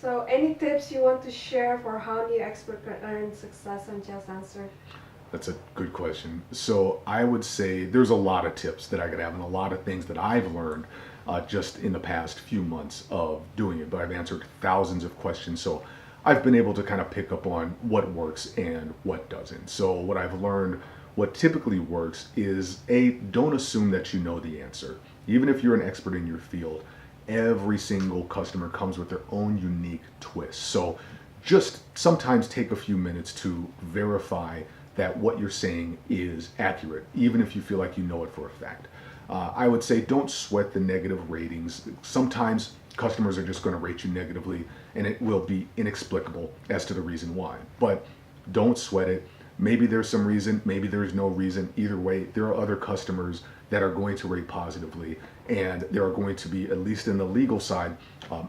So any tips you want to share for how new expert can earn success on Just Answer? That's a good question. So I would say there's a lot of tips that I could have and a lot of things that I've learned just in the past few months of doing it. But I've answered thousands of questions, so I've been able to kind of pick up on what works and what doesn't. So what I've learned, what typically works is don't assume that you know the answer. Even if you're an expert in your field, every single customer comes with their own unique twist. So just sometimes take a few minutes to verify that what you're saying is accurate, even if you feel like you know it for a fact. I would say don't sweat the negative ratings. Sometimes customers are just going to rate you negatively and it will be inexplicable as to the reason why. But don't sweat it. Maybe there's some reason, maybe there's no reason. Either way, there are other customers that are going to rate positively, and there are going to be, at least in the legal side,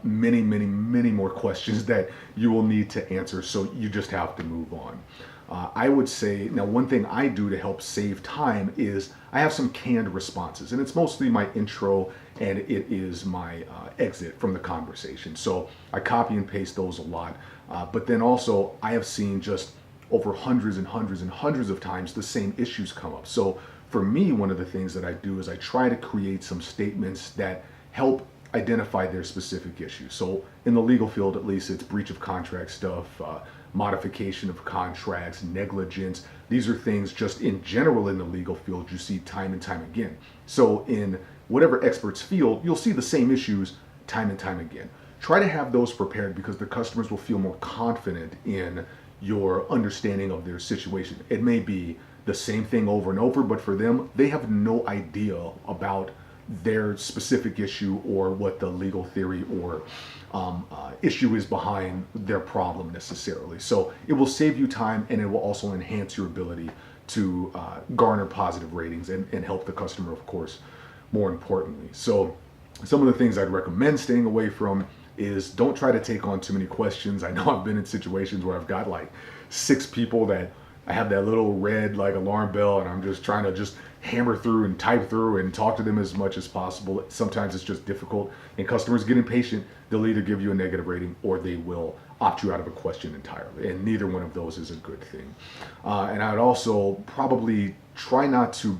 many, many, many more questions that you will need to answer. So you just have to move on. I would say, now one thing I do to help save time is I have some canned responses, and it's mostly my intro and it is my exit from the conversation. So I copy and paste those a lot. But then also I have seen just over hundreds and hundreds and hundreds of times the same issues come up. So for me, one of the things that I do is I try to create some statements that help identify their specific issues. So in the legal field, at least, it's breach of contract stuff, modification of contracts, negligence. These are things just in general in the legal field you see time and time again. So in whatever expert's field, you'll see the same issues time and time again. Try to have those prepared because the customers will feel more confident in your understanding of their situation. It may be the same thing over and over, but for them, they have no idea about their specific issue or what the legal theory or issue is behind their problem necessarily. So it will save you time and it will also enhance your ability to garner positive ratings and help the customer, of course, more importantly. So some of the things I'd recommend staying away from is don't try to take on too many questions. I know I've been in situations where I've got like 6 people that I have that little red like alarm bell and I'm just trying to just hammer through and type through and talk to them as much as possible. Sometimes it's just difficult and customers get impatient. They'll either give you a negative rating or they will opt you out of a question entirely. And neither one of those is a good thing. And I'd also probably try not to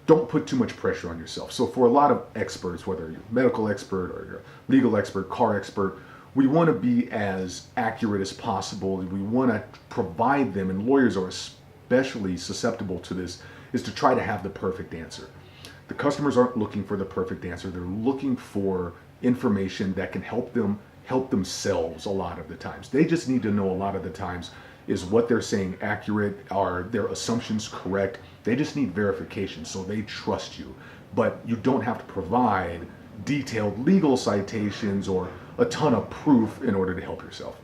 don't put too much pressure on yourself. So for a lot of experts, whether you're a medical expert or you're a legal expert, car expert, we want to be as accurate as possible. We want to provide them, and lawyers are especially susceptible to this, is to try to have the perfect answer. The customers aren't looking for the perfect answer. They're looking for information that can help them help themselves a lot of the times. They just need to know a lot of the times, is what they're saying accurate? Are their assumptions correct? They just need verification, so they trust you. But you don't have to provide detailed legal citations or a ton of proof in order to help yourself.